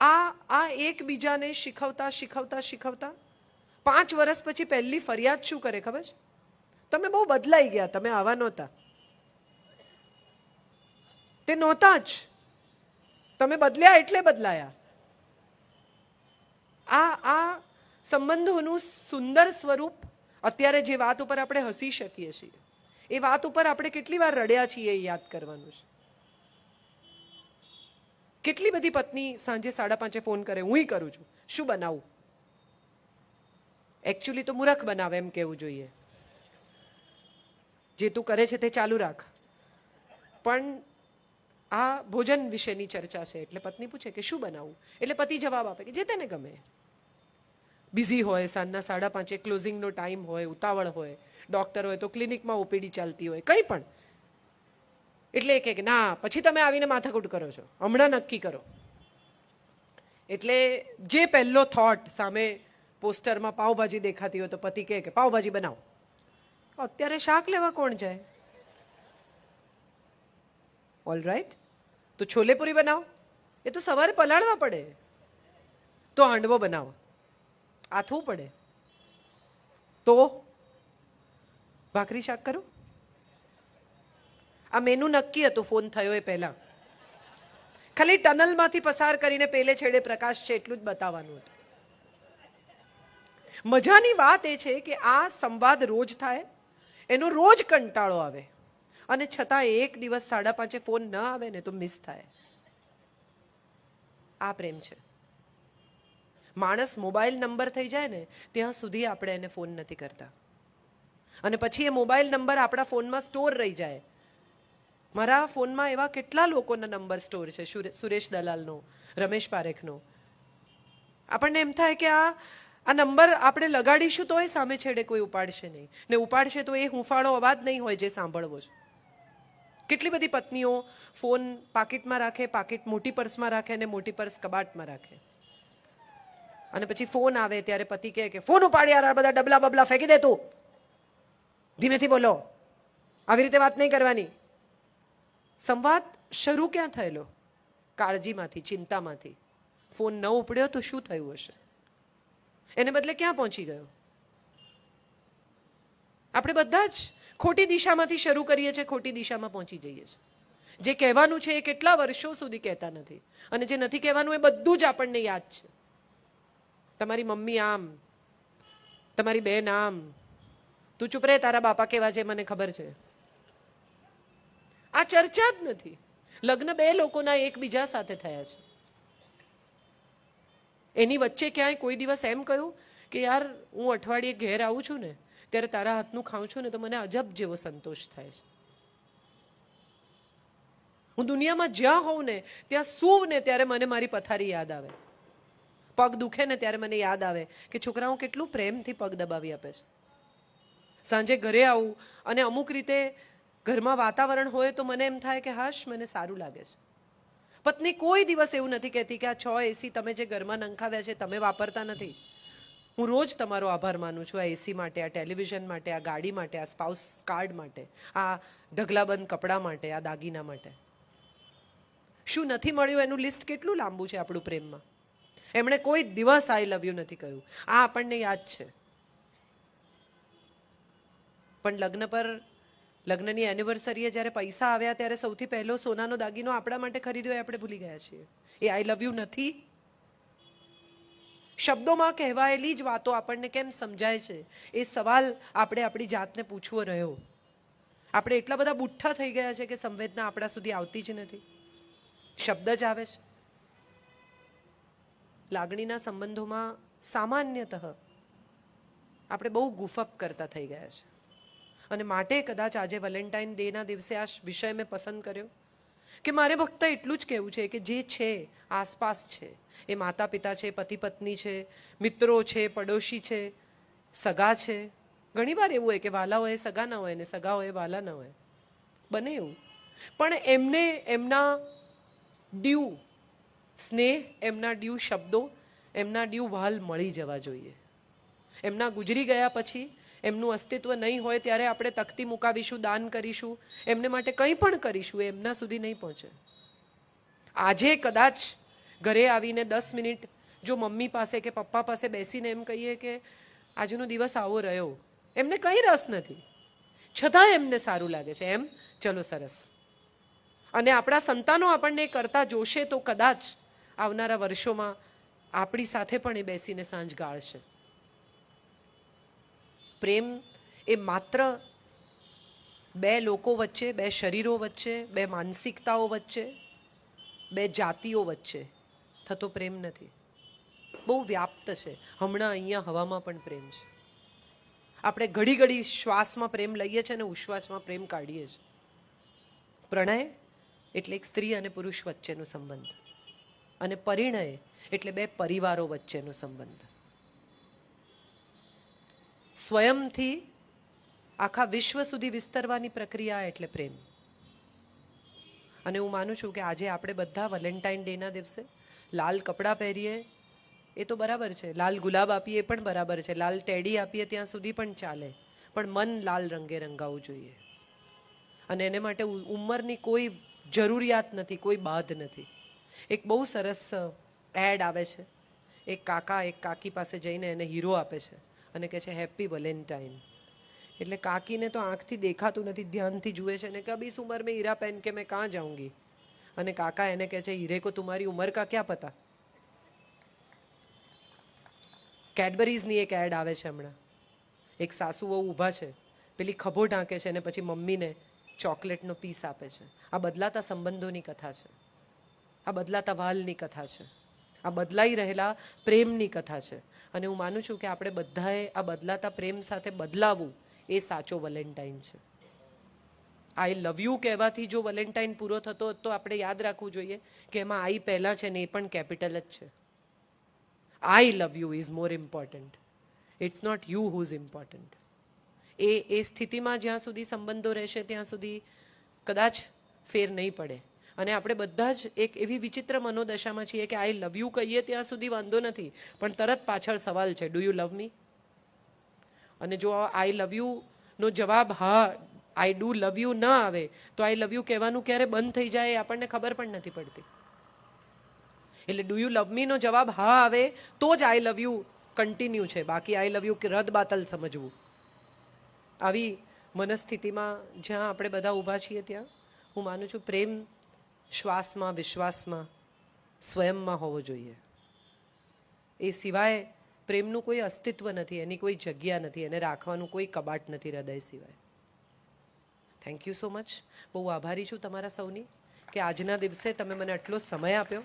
આ એકબીજાને શીખવતા શીખવતા શીખવતા 5 વર્ષ પછી પહેલી ફરિયાદ શું કરે ખબર છે? તમે બહુ બદલાઈ ગયા, તમે આવા નહોતા, તે નહોતા જ, તમે બદલ્યા એટલે બદલાયા. આ સંબંધોનું સુંદર સ્વરૂપ. અત્યારે જે વાત ઉપર આપણે હસી શકીએ છીએ એ વાત ઉપર આપણે કેટલી વાર રડ્યા છીએ એ યાદ કરવાનું છે. કેટલી બધી પત્ની સાંજે 5:30 ફોન કરે, હું કરું છું, શું બનાવું? એકચ્યુઅલી તો મૂરખ બનાવે એમ કહેવું જોઈએ. જે તું કરે છે તે ચાલુ રાખ. પણ આ ભોજન વિશેની ચર્ચા છે એટલે પત્ની પૂછે કે શું બનાવું, એટલે પતિ જવાબ આપે કે જે તેને ગમે. બિઝી હોય, સાંજના 5:30 ક્લોઝિંગનો ટાઈમ હોય, ઉતાવળ હોય, ડોક્ટર હોય તો ક્લિનિકમાં ઓપીડી ચાલતી હોય, કંઈ પણ. એટલે એ કે ના, પછી તમે આવીને માથાકૂટ કરો છો, હમણાં નક્કી કરો. એટલે જે પહેલો થોટ સામે પોસ્ટરમાં પાવભાજી દેખાતી હોય તો પતિ કહે કે પાવભાજી બનાવો. અત્યારે શાક લેવા કોણ જાય? ઓલ રાઈટ, તો છોલેપુરી બનાવો, એ તો સવારે પલાળવા પડે. તો હાંડવો બનાવો, આથવું પડે. તો ભાખરી શાક કરો. આ મેનુ નક્કી હતું ફોન થયો એ પહેલા. ખાલી ટનલમાંથી પસાર કરીને પેલે છેડે પ્રકાશ છે એટલું જ બતાવવાનું હતું. મજાની વાત એ છે કે આ સંવાદ રોજ થાય, એનો રોજ કંટાળો આવે, અને છતાં એક દિવસ 5:30 ફોન ન આવે ને તો મિસ થાય. આ પ્રેમ છે. માણસ મોબાઈલ નંબર થઈ જાય ને ત્યાં સુધી આપણે એને ફોન નથી કરતા, અને પછી એ મોબાઈલ નંબર આપણા ફોનમાં સ્ટોર રહી જાય. મારા ફોનમાં એવા કેટલા લોકોના નંબર સ્ટોર છે, સુરેશ દલાલનો, રમેશ પારેખનો. આપણને એમ થાય કે આ નંબર આપણે લગાડીશું તોય સામે છેડે કોઈ ઉપાડશે નહીં, ને ઉપાડશે તો એ હુંફાળો અવાજ નહીં હોય જે સાંભળવો છે. કેટલી બધી પત્નીઓ ફોન પાકીટમાં રાખે, પાકીટ મોટી પર્સમાં રાખે અને મોટી પર્સ કબાટમાં રાખે, અને પછી ફોન આવે ત્યારે પતિ કહે કે ફોન ઉપાડ યાર, બધા ડબલા બબલા ફેંકી દે, તું ધીમેથી બોલો, આવી રીતે વાત નહીં કરવાની. સંવાદ શરૂ ક્યાં થયેલો? કાળજીમાંથી, ચિંતામાંથી. ફોન ન ઉપડ્યો તો શું થયું હશે? એને બદલે ક્યાં પહોંચી ગયો? આપણે બધા જ ખોટી દિશામાંથી શરૂ કરીએ છીએ, ખોટી દિશામાં પહોંચી જઈએ છીએ. જે કહેવાનું છે એ કેટલા વર્ષો સુધી કહેતા નથી, અને જે નથી કહેવાનું એ બધું જ આપણને યાદ છે. તમારી મમ્મી આમ, તમારી બેન આમ, તું ચૂપ રહે, તારા બાપા કેવા છે મને ખબર છે. આ ચર્ચા જ નથી. લગ્ન બે લોકોના એકબીજા સાથે થયા છે. એની વચ્ચે ક્યાંય કોઈ દિવસ એમ કહ્યું કે યાર હું અઠવાડિયે ઘેર આવું છું ને ત્યારે તારા હાથનું ખાઉં છું ને તો મને અજબ જેવો સંતોષ થાય છે. હું દુનિયામાં જ્યાં હોઉં ને ત્યાં સૂવ ને ત્યારે મને મારી પથારી યાદ આવે. પગ દુખે ને ત્યારે મને યાદ આવે કે છોકરાઓ કેટલું પ્રેમથી પગ દબાવી આપે છે. સાંજે ઘરે આવું અને અમુક રીતે ઘરમાં વાતાવરણ હોય તો મને એમ થાય કે હાશ, મને સારું લાગે છે. પત્ની કોઈ દિવસ એવું નથી કહેતી કે આ 6 એસી તમે જે ઘરમાં નંખાવ્યા છે તમે વાપરતા નથી. હું રોજ તમારો આભાર માનું છું, આ એસી માટે, આ ટેલિવિઝન માટે, આ ગાડી માટે, આ સ્પાઉસ કાર્ડ માટે, આ ઢગલાબંધ કપડાં માટે, આ દાગીના માટે. શું નથી મળ્યું એનું લિસ્ટ કેટલું લાંબુ છે આપણું પ્રેમમાં. એમણે કોઈ દિવસ આઈ લવ યુ નથી કહ્યું. આ આપણને યાદ છે. પણ લગ્નની એનિવર્સરીએ જ્યારે પૈસા આવ્યા ત્યારે સૌથી પહેલો સોનાનો દાગીનો આપણા માટે ખરીદ્યો એ આપણે ભૂલી ગયા છીએ. એ આઈ લવ યુ નથી. શબ્દોમાં કહેવાયેલી જ વાતો આપણને કેમ સમજાય છે એ સવાલ આપણે આપણી જાતને પૂછવો રહ્યો. આપણે એટલા બધા બુઠ્ઠા થઈ ગયા છે કે સંવેદના આપણા સુધી આવતી જ નથી, શબ્દ જ આવે છે. લાગણીના સંબંધોમાં સામાન્યતઃ આપણે બહુ ગુફઅપ કરતા થઈ ગયા છે, અને માટે કદાચ આજે વેલેન્ટાઇન ડેના દિવસે આ વિષય મેં પસંદ કર્યો કે મારે ફક્ત એટલું જ કહેવું છે કે જે છે આસપાસ છે, એ માતા પિતા છે, પતિ પત્ની છે, મિત્રો છે, પડોશી છે, સગા છે. ઘણીવાર એવું હોય કે વાલા હોય સગા ના હોય ને સગા હોય વાલા ના હોય, બને એવું. પણ એમને એમના ડ્યુ સ્નેહ, એમના ડ્યુ શબ્દો, એમના ડ્યુ વહાલ મળી જવા જોઈએ. એમના ગુજરી ગયા પછી એમનું અસ્તિત્વ નહીં હોય ત્યારે આપણે તકતી મુકાવીશું, દાન કરીશું, એમને માટે કંઈ પણ કરીશું, એ એમના સુધી નહીં પહોંચે. આજે કદાચ ઘરે આવીને 10 મિનિટ જો મમ્મી પાસે કે પપ્પા પાસે બેસીને એમ કહીએ કે આજનો દિવસ આવો રહ્યો, એમને કંઈ રસ નથી, છતાં એમને સારું લાગે છે, એમ ચલો સરસ. અને આપણા સંતાનો આપણને કરતા જોશે તો કદાચ આવનારા વર્ષોમાં આપણી સાથે પણ એ બેસીને સાંજ ગાળશે. પ્રેમ એ માત્ર બે લોકો વચ્ચે, બે શરીરો વચ્ચે, બે માનસિકતાઓ વચ્ચે, બે જાતિઓ વચ્ચે થતો પ્રેમ નથી, બહુ વ્યાપ્ત છે. હમણાં અહીંયા હવામાં પણ પ્રેમ છે. આપણે ઘડી ઘડી શ્વાસમાં પ્રેમ લઈએ છીએ અને ઉશ્વાસમાં પ્રેમ કાઢીએ છીએ. પ્રણય એટલે એક સ્ત્રી અને પુરુષ વચ્ચેનો સંબંધ, અને પરિણય એટલે બે પરિવારો વચ્ચેનો સંબંધ. સ્વયંથી આખા વિશ્વ સુધી વિસ્તરવાની પ્રક્રિયા એટલે પ્રેમ. અને હું માનું છું કે આજે આપણે બધા વેલેન્ટાઇન ડેના દિવસે લાલ કપડાં પહેરીએ એ તો બરાબર છે, લાલ ગુલાબ આપીએ પણ બરાબર છે, લાલ ટેડી આપીએ ત્યાં સુધી પણ ચાલે, પણ મન લાલ રંગે રંગાવવું જોઈએ. અને એને માટે ઉંમરની કોઈ જરૂરિયાત નથી, કોઈ બાધ નથી. એક બહુ સરસ એડ આવે છે, એક કાકા એક કાકી પાસે જઈને એને હીરો આપે છે અને કહે છે હેપી વેલેન્ટાઇન. એટલે કાકીને તો આંખથી દેખાતું નથી, ધ્યાનથી જુએ છે ને કે અબ ઇસ ઉંમર में हीरा पहन के मैं कहाँ जाऊंगी. અને કાકા એને કહે છે હીરે को तुम्हारी उम्र का क्या पता. કેડબરીઝની એક એડ આવે છે હમણાં, એક સાસુ વહુ ઊભા છે, પેલી ખભો ઢાંકે છે અને પછી મમ્મીને ચોકલેટનો પીસ આપે છે. આ બદલાતા સંબંધોની કથા છે, આ બદલાતા વાલની કથા છે, આ બદલાઈ રહેલા પ્રેમની કથા છે. અને હું માનું છું કે આપણે બધાએ આ બદલાતા પ્રેમ સાથે બદલાવું એ સાચો વેલેન્ટાઇન છે. આઈ લવ યુ કહેવાથી જો વેલેન્ટાઇન પૂરો થતો હોત તો આપણે યાદ રાખવું જોઈએ કે એમાં આઈ પહેલાં છે ને એ પણ કેપિટલ જ છે. I love you is more important, it's not you who is important. એ સ્થિતિમાં જ્યાં સુધી સંબંધો રહેશે ત્યાં સુધી કદાચ ફેર નહીં પડે. અને આપણે બધા જ એક એવી વિચિત્ર મનોદશામાં છીએ કે આઈ લવ યુ કહીએ ત્યાં સુધી વાંધો નથી, પણ તરત પાછળ સવાલ છે ડુ યુ લવ મી. અને જો આઈ લવ યુનો જવાબ હા આઈ ડુ લવ યુ ન આવે તો આઈ લવ યુ કહેવાનું ક્યારે બંધ થઈ જાય એ આપણને ખબર પણ નથી પડતી. એટલે ડુ યુ લવ મીનો જવાબ હા આવે તો જ આઈ લવ યુ કન્ટિન્યુ છે, બાકી આઈ લવ યુ રદ બાતલ સમજવું. આવી મનસ્થિતિમાં જ્યાં આપણે બધા ઊભા છીએ ત્યાં હું માનું છું પ્રેમ શ્વાસમાં, વિશ્વાસમાં, સ્વયંમાં હોવો જોઈએ. એ સિવાય પ્રેમનું કોઈ અસ્તિત્વ નથી, એની કોઈ જગ્યા નથી, એને રાખવાનું કોઈ કબાટ નથી હૃદય સિવાય. Thank you so much. બહુ આભારી છું તમારા સૌની કે આજના દિવસે તમે મને આટલો સમય આપ્યો.